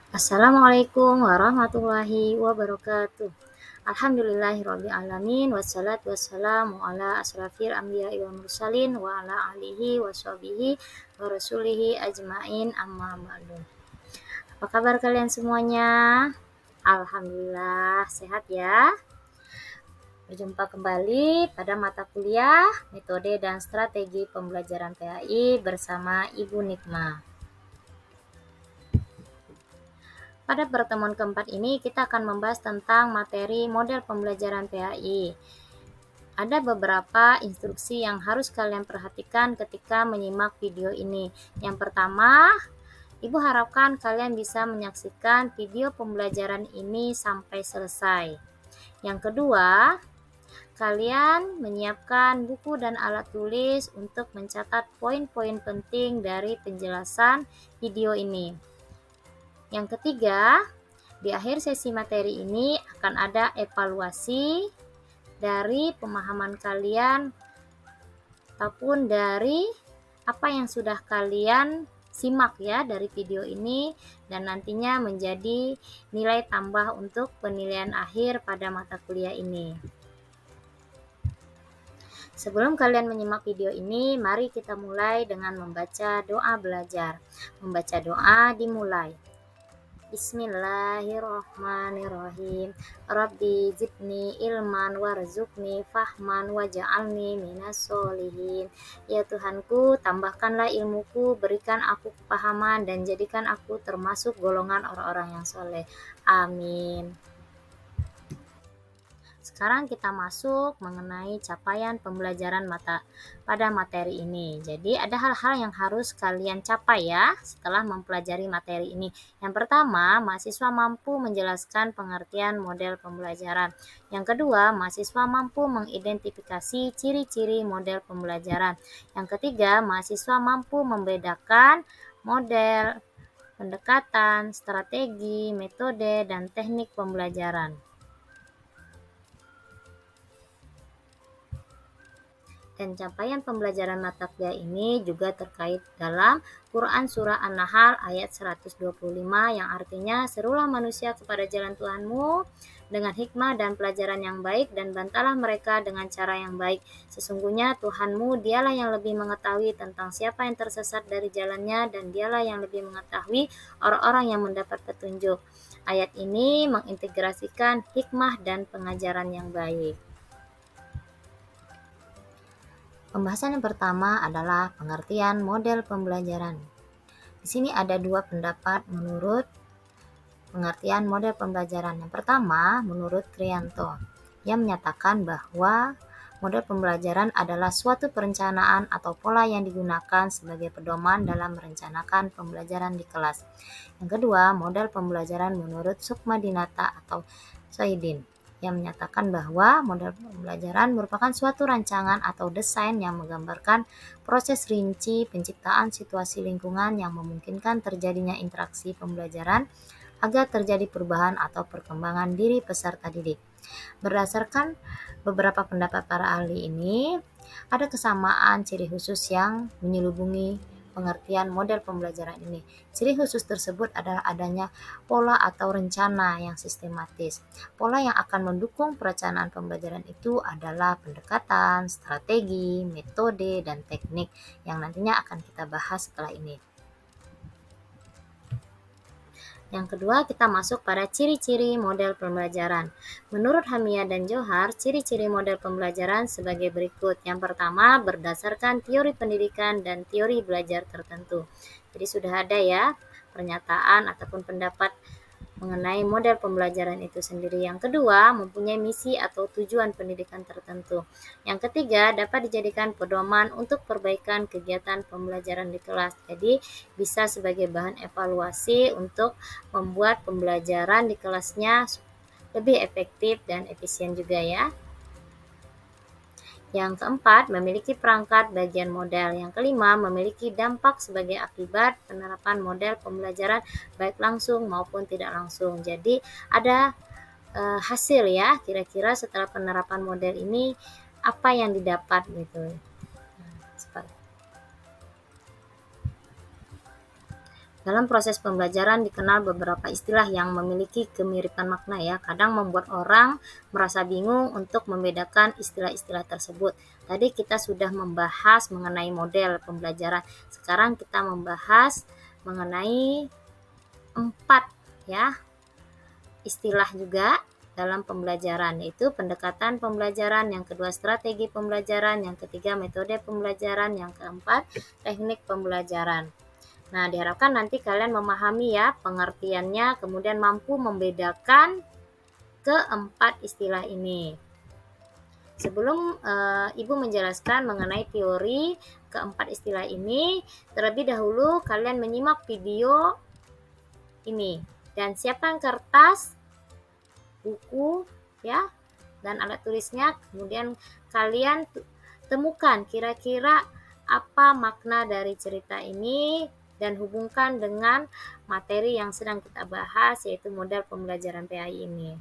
Assalamualaikum warahmatullahi wabarakatuh. Alhamdulillahirabbil alamin wassalatu wassalamu ala asrafil anbiya'i wal mursalin wa ala alihi washabihi wa rasulihi ajmain amma ba'du. Apa kabar kalian semuanya? Alhamdulillah sehat ya. Berjumpa kembali pada mata kuliah metode dan strategi pembelajaran PAI bersama Ibu Nikmah. Pada pertemuan keempat ini kita akan membahas tentang materi model pembelajaran PAI. Ada beberapa instruksi yang harus kalian perhatikan ketika menyimak video ini. Yang pertama, Ibu harapkan kalian bisa menyaksikan video pembelajaran ini sampai selesai. Yang kedua, kalian menyiapkan buku dan alat tulis untuk mencatat poin-poin penting dari penjelasan video ini. Yang ketiga, di akhir sesi materi ini akan ada evaluasi dari pemahaman kalian ataupun dari apa yang sudah kalian simak ya dari video ini dan nantinya menjadi nilai tambah untuk penilaian akhir pada mata kuliah ini. Sebelum kalian menyimak video ini, mari kita mulai dengan membaca doa belajar. Membaca doa dimulai. Bismillahirrahmanirrahim. Rabbi zidni ilman warzuqni fahman waj'alni minas sholihin. Ya Tuhanku, tambahkanlah ilmuku, berikan aku kepahaman dan jadikan aku termasuk golongan orang-orang yang soleh. Amin. Sekarang kita masuk mengenai capaian pembelajaran pada materi ini. Jadi ada hal-hal yang harus kalian capai ya setelah mempelajari materi ini. Yang pertama, mahasiswa mampu menjelaskan pengertian model pembelajaran. Yang kedua, mahasiswa mampu mengidentifikasi ciri-ciri model pembelajaran. Yang ketiga, mahasiswa mampu membedakan model, pendekatan, strategi, metode, dan teknik pembelajaran. Dan capaian pembelajaran mata kuliah ini juga terkait dalam Quran Surah An-Nahl ayat 125 yang artinya, serulah manusia kepada jalan Tuhanmu dengan hikmah dan pelajaran yang baik dan bantalah mereka dengan cara yang baik. Sesungguhnya Tuhanmu dialah yang lebih mengetahui tentang siapa yang tersesat dari jalannya dan dialah yang lebih mengetahui orang-orang yang mendapat petunjuk. Ayat ini mengintegrasikan hikmah dan pengajaran yang baik. Pembahasan yang pertama adalah pengertian model pembelajaran. Di sini ada dua pendapat menurut pengertian model pembelajaran. Yang pertama, menurut Kriyanto, yang menyatakan bahwa model pembelajaran adalah suatu perencanaan atau pola yang digunakan sebagai pedoman dalam merencanakan pembelajaran di kelas. Yang kedua, model pembelajaran menurut Sukmadinata atau Sohidin, yang menyatakan bahwa model pembelajaran merupakan suatu rancangan atau desain yang menggambarkan proses rinci penciptaan situasi lingkungan yang memungkinkan terjadinya interaksi pembelajaran agar terjadi perubahan atau perkembangan diri peserta didik. Berdasarkan beberapa pendapat para ahli ini, ada kesamaan ciri khusus yang menyelubungi pengertian model pembelajaran ini. Ciri khusus tersebut adalah adanya pola atau rencana yang sistematis. Pola yang akan mendukung perencanaan pembelajaran itu adalah pendekatan, strategi, metode, dan teknik yang nantinya akan kita bahas setelah ini. Yang kedua, kita masuk pada ciri-ciri model pembelajaran. Menurut Hamia dan Johar, ciri-ciri model pembelajaran sebagai berikut. Yang pertama, berdasarkan teori pendidikan dan teori belajar tertentu. Jadi sudah ada ya pernyataan ataupun pendapat mengenai model pembelajaran itu sendiri. Yang kedua, mempunyai misi atau tujuan pendidikan tertentu. Yang ketiga, dapat dijadikan pedoman untuk perbaikan kegiatan pembelajaran di kelas. Jadi, bisa sebagai bahan evaluasi untuk membuat pembelajaran di kelasnya lebih efektif dan efisien juga ya. Yang keempat, memiliki perangkat bagian model. Yang kelima, memiliki dampak sebagai akibat penerapan model pembelajaran baik langsung maupun tidak langsung. Jadi ada hasil ya, kira-kira setelah penerapan model ini apa yang didapat gitu. Dalam proses pembelajaran dikenal beberapa istilah yang memiliki kemiripan makna ya. Kadang membuat orang merasa bingung untuk membedakan istilah-istilah tersebut. Tadi kita sudah membahas mengenai model pembelajaran. Sekarang kita membahas mengenai 4 ya istilah juga dalam pembelajaran, yaitu pendekatan pembelajaran, yang kedua strategi pembelajaran, yang ketiga metode pembelajaran, yang keempat teknik pembelajaran. Nah, diharapkan nanti kalian memahami ya pengertiannya, kemudian mampu membedakan keempat istilah ini. Sebelum Ibu menjelaskan mengenai teori keempat istilah ini, terlebih dahulu kalian menyimak video ini dan siapkan kertas, buku ya, dan alat tulisnya. Kemudian kalian temukan kira-kira apa makna dari cerita ini dan hubungkan dengan materi yang sedang kita bahas, yaitu model pembelajaran PAI ini.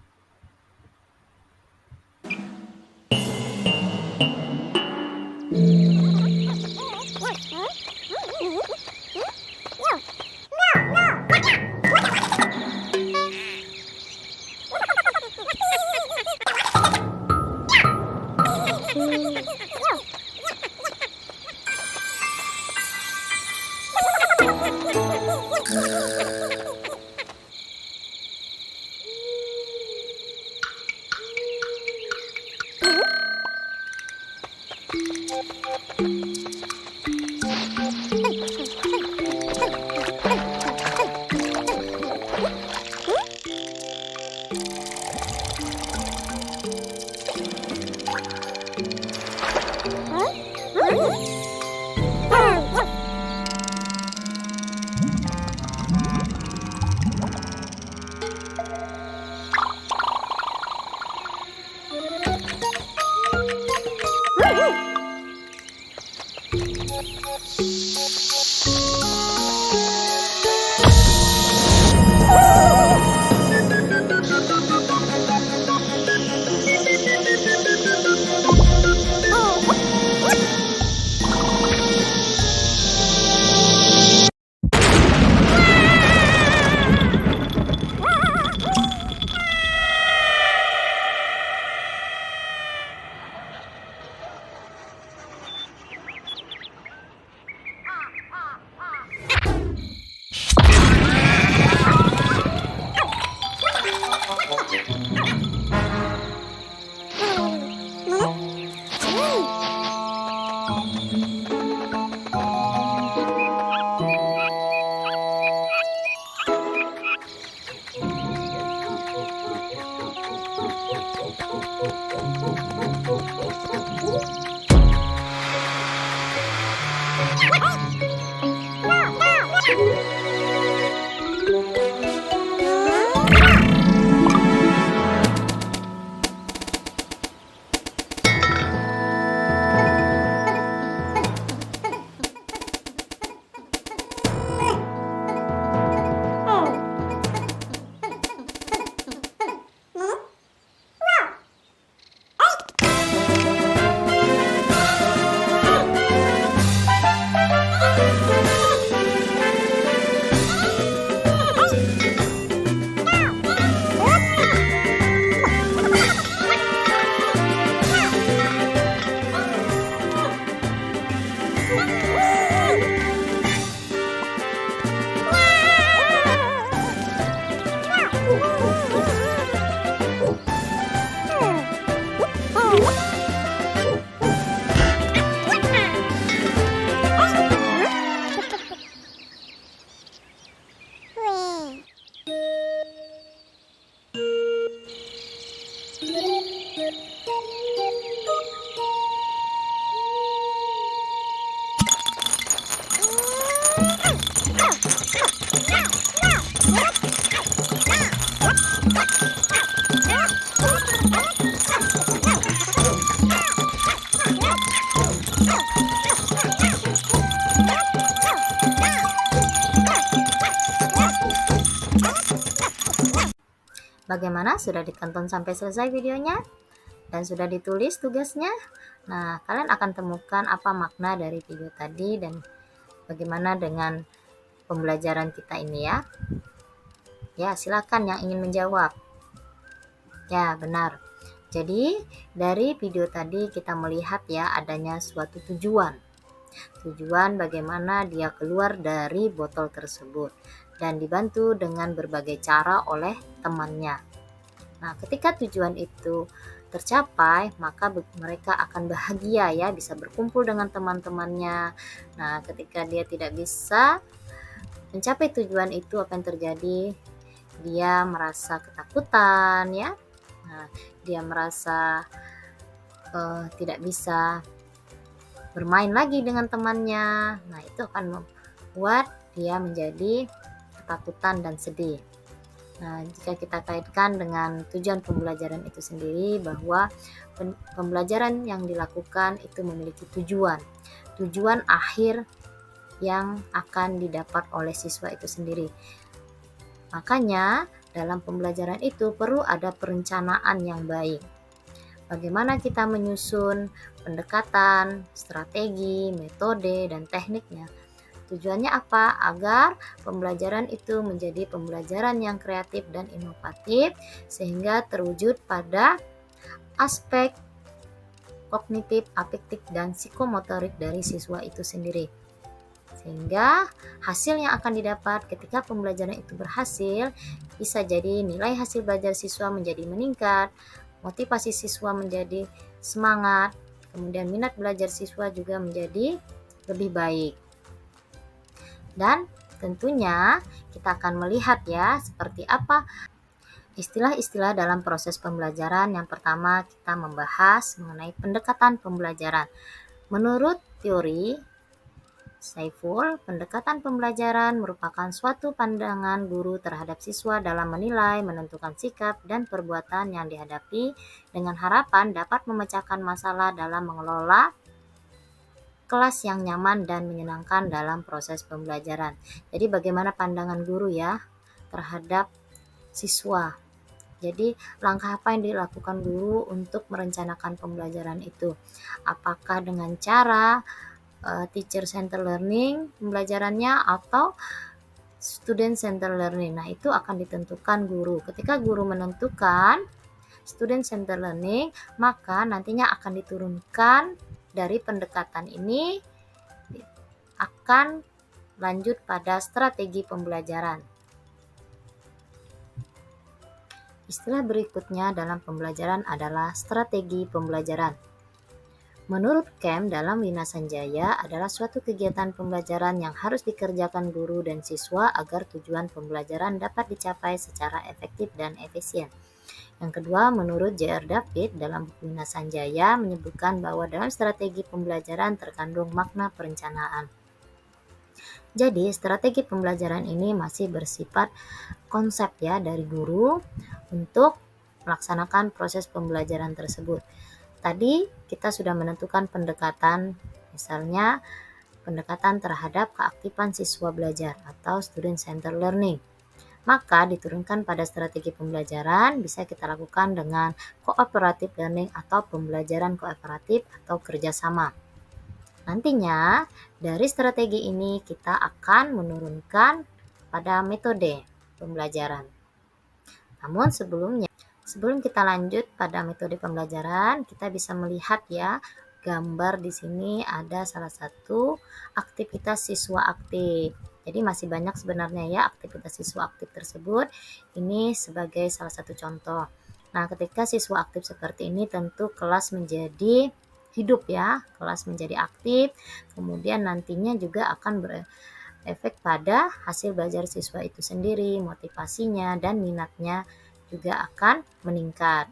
Bagaimana? Sudah ditonton sampai selesai videonya? Dan sudah ditulis tugasnya? Nah, kalian akan temukan apa makna dari video tadi dan bagaimana dengan pembelajaran kita ini ya? Ya, silakan yang ingin menjawab. Ya, benar. Jadi, dari video tadi kita melihat ya adanya suatu tujuan. Tujuan bagaimana dia keluar dari botol tersebut dan dibantu dengan berbagai cara oleh temannya. Nah, ketika tujuan itu tercapai, maka mereka akan bahagia ya, bisa berkumpul dengan teman-temannya. Nah, ketika dia tidak bisa mencapai tujuan itu, apa yang terjadi? Dia merasa ketakutan ya. Nah, dia merasa tidak bisa bermain lagi dengan temannya. Nah, itu akan membuat dia menjadi ketakutan dan sedih. Nah, jika kita kaitkan dengan tujuan pembelajaran itu sendiri, bahwa pembelajaran yang dilakukan itu memiliki tujuan akhir yang akan didapat oleh siswa itu sendiri. Makanya, dalam pembelajaran itu perlu ada perencanaan yang baik. Bagaimana kita menyusun pendekatan, strategi, metode, dan tekniknya. Tujuannya apa? Agar pembelajaran itu menjadi pembelajaran yang kreatif dan inovatif, sehingga terwujud pada aspek kognitif, afektif, dan psikomotorik dari siswa itu sendiri. Sehingga hasil yang akan didapat ketika pembelajaran itu berhasil, bisa jadi nilai hasil belajar siswa menjadi meningkat, motivasi siswa menjadi semangat, kemudian minat belajar siswa juga menjadi lebih baik. Dan tentunya kita akan melihat ya seperti apa istilah-istilah dalam proses pembelajaran. Yang pertama, kita membahas mengenai pendekatan pembelajaran. Menurut teori Saiful, pendekatan pembelajaran merupakan suatu pandangan guru terhadap siswa dalam menilai, menentukan sikap, dan perbuatan yang dihadapi dengan harapan dapat memecahkan masalah dalam mengelola kelas yang nyaman dan menyenangkan dalam proses pembelajaran. Jadi bagaimana pandangan guru ya terhadap siswa. Jadi langkah apa yang dilakukan guru untuk merencanakan pembelajaran itu? Apakah dengan cara teacher center learning pembelajarannya atau student center learning? Nah, itu akan ditentukan guru. Ketika guru menentukan student center learning, maka nantinya akan diturunkan dari pendekatan ini akan lanjut pada strategi pembelajaran. Istilah berikutnya dalam pembelajaran adalah strategi pembelajaran. Menurut Kem, dalam Wina Sanjaya adalah suatu kegiatan pembelajaran yang harus dikerjakan guru dan siswa agar tujuan pembelajaran dapat dicapai secara efektif dan efisien. Yang kedua, menurut J.R. David dalam buku Wina Sanjaya menyebutkan bahwa dalam strategi pembelajaran terkandung makna perencanaan. Jadi, strategi pembelajaran ini masih bersifat konsep ya dari guru untuk melaksanakan proses pembelajaran tersebut. Tadi kita sudah menentukan pendekatan, misalnya pendekatan terhadap keaktifan siswa belajar atau student center learning. Maka diturunkan pada strategi pembelajaran bisa kita lakukan dengan cooperative learning atau pembelajaran kooperatif atau kerjasama. Nantinya dari strategi ini kita akan menurunkan pada metode pembelajaran. Namun sebelum kita lanjut pada metode pembelajaran, kita bisa melihat ya gambar di sini ada salah satu aktivitas siswa aktif. Jadi masih banyak sebenarnya ya aktivitas siswa aktif tersebut. Ini sebagai salah satu contoh. Nah, ketika siswa aktif seperti ini tentu kelas menjadi hidup ya, kelas menjadi aktif. Kemudian nantinya juga akan berefek pada hasil belajar siswa itu sendiri, motivasinya dan minatnya juga akan meningkat.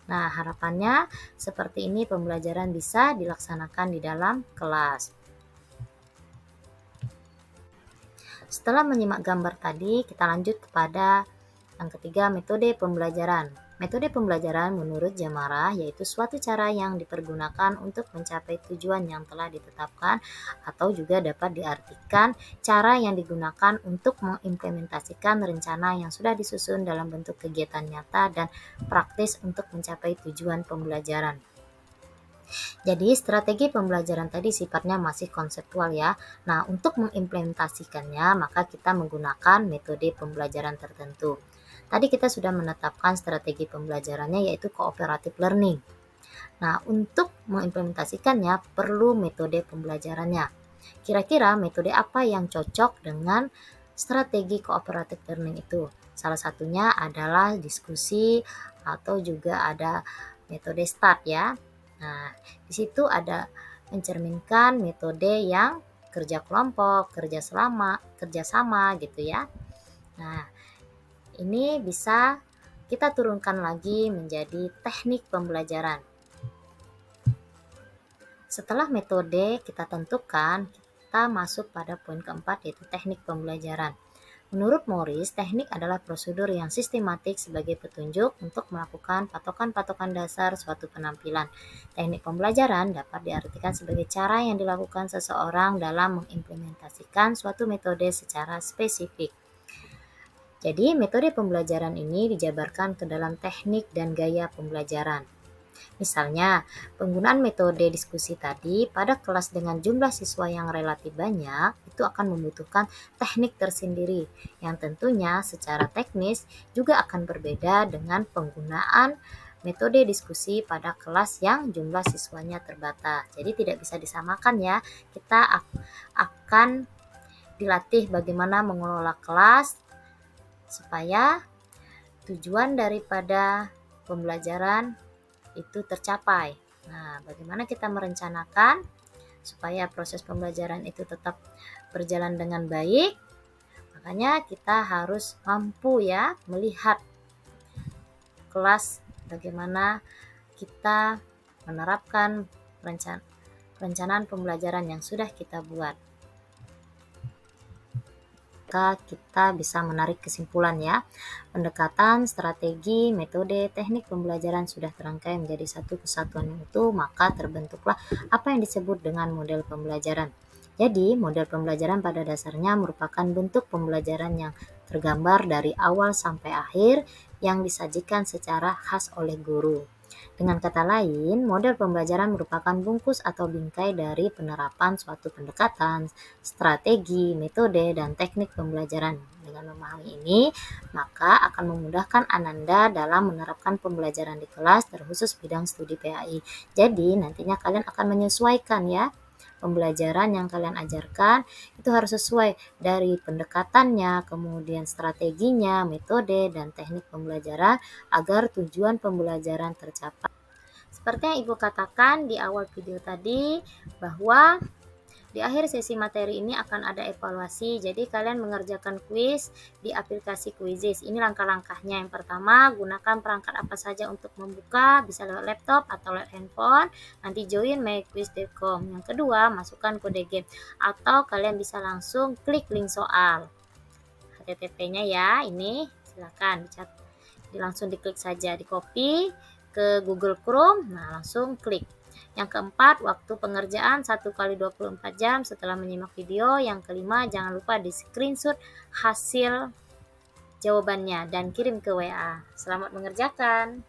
Nah, harapannya seperti ini pembelajaran bisa dilaksanakan di dalam kelas. Setelah menyimak gambar tadi, kita lanjut kepada yang ketiga, metode pembelajaran. Metode pembelajaran menurut Jamara yaitu suatu cara yang dipergunakan untuk mencapai tujuan yang telah ditetapkan, atau juga dapat diartikan cara yang digunakan untuk mengimplementasikan rencana yang sudah disusun dalam bentuk kegiatan nyata dan praktis untuk mencapai tujuan pembelajaran. Jadi strategi pembelajaran tadi sifatnya masih konseptual ya. Nah, untuk mengimplementasikannya maka kita menggunakan metode pembelajaran tertentu. Tadi kita sudah menetapkan strategi pembelajarannya yaitu cooperative learning. Nah, untuk mengimplementasikannya perlu metode pembelajarannya. Kira-kira metode apa yang cocok dengan strategi cooperative learning itu? Salah satunya adalah diskusi atau juga ada metode START ya. Nah, di situ ada mencerminkan metode yang kerja kelompok, kerja sama gitu ya. Nah, ini bisa kita turunkan lagi menjadi teknik pembelajaran. Setelah metode kita tentukan, kita masuk pada poin keempat yaitu teknik pembelajaran. Menurut Morris, teknik adalah prosedur yang sistematik sebagai petunjuk untuk melakukan patokan-patokan dasar suatu penampilan. Teknik pembelajaran dapat diartikan sebagai cara yang dilakukan seseorang dalam mengimplementasikan suatu metode secara spesifik. Jadi, metode pembelajaran ini dijabarkan ke dalam teknik dan gaya pembelajaran. Misalnya, penggunaan metode diskusi tadi pada kelas dengan jumlah siswa yang relatif banyak itu akan membutuhkan teknik tersendiri yang tentunya secara teknis juga akan berbeda dengan penggunaan metode diskusi pada kelas yang jumlah siswanya terbatas. Jadi tidak bisa disamakan ya. Kita akan dilatih bagaimana mengelola kelas supaya tujuan daripada pembelajaran itu tercapai. Nah, bagaimana kita merencanakan supaya proses pembelajaran itu tetap berjalan dengan baik? Makanya kita harus mampu ya melihat kelas bagaimana kita menerapkan perencanaan pembelajaran yang sudah kita buat. Maka kita bisa menarik kesimpulan ya. Pendekatan, strategi, metode, teknik pembelajaran sudah terangkai menjadi satu kesatuan yang utuh, maka terbentuklah apa yang disebut dengan model pembelajaran. Jadi, model pembelajaran pada dasarnya merupakan bentuk pembelajaran yang tergambar dari awal sampai akhir yang disajikan secara khas oleh guru. Dengan kata lain, model pembelajaran merupakan bungkus atau bingkai dari penerapan suatu pendekatan, strategi, metode, dan teknik pembelajaran. Dengan memahami ini, maka akan memudahkan Ananda dalam menerapkan pembelajaran di kelas terkhusus bidang studi PAI. Jadi, nantinya kalian akan menyesuaikan ya pembelajaran yang kalian ajarkan itu harus sesuai dari pendekatannya, kemudian strateginya, metode, dan teknik pembelajaran agar tujuan pembelajaran tercapai. Seperti yang Ibu katakan di awal video tadi, bahwa di akhir sesi materi ini akan ada evaluasi, jadi kalian mengerjakan kuis di aplikasi Quizizz. Ini langkah-langkahnya. Yang pertama, gunakan perangkat apa saja untuk membuka, bisa lewat laptop atau lewat handphone. Nanti join myquiz.com. Yang kedua, masukkan kode game atau kalian bisa langsung klik link soal. HTTP-nya ya, ini silakan langsung diklik saja, di copy ke Google Chrome, nah langsung klik. Yang keempat, waktu pengerjaan 1x24 jam setelah menyimak video. Yang kelima, jangan lupa di screenshot hasil jawabannya dan kirim ke WA. Selamat mengerjakan.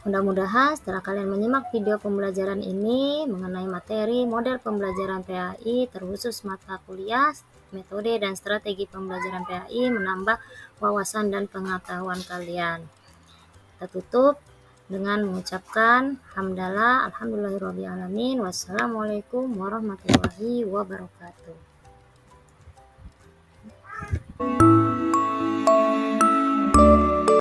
Mudah-mudahan setelah kalian menyimak video pembelajaran ini mengenai materi model pembelajaran PAI terkhusus mata kuliah, metode dan strategi pembelajaran PAI menambah wawasan dan pengetahuan kalian. Kita tutup dengan mengucapkan hamdalah, alhamdulillahirrahmanirrahim, wassalamualaikum warahmatullahi wabarakatuh.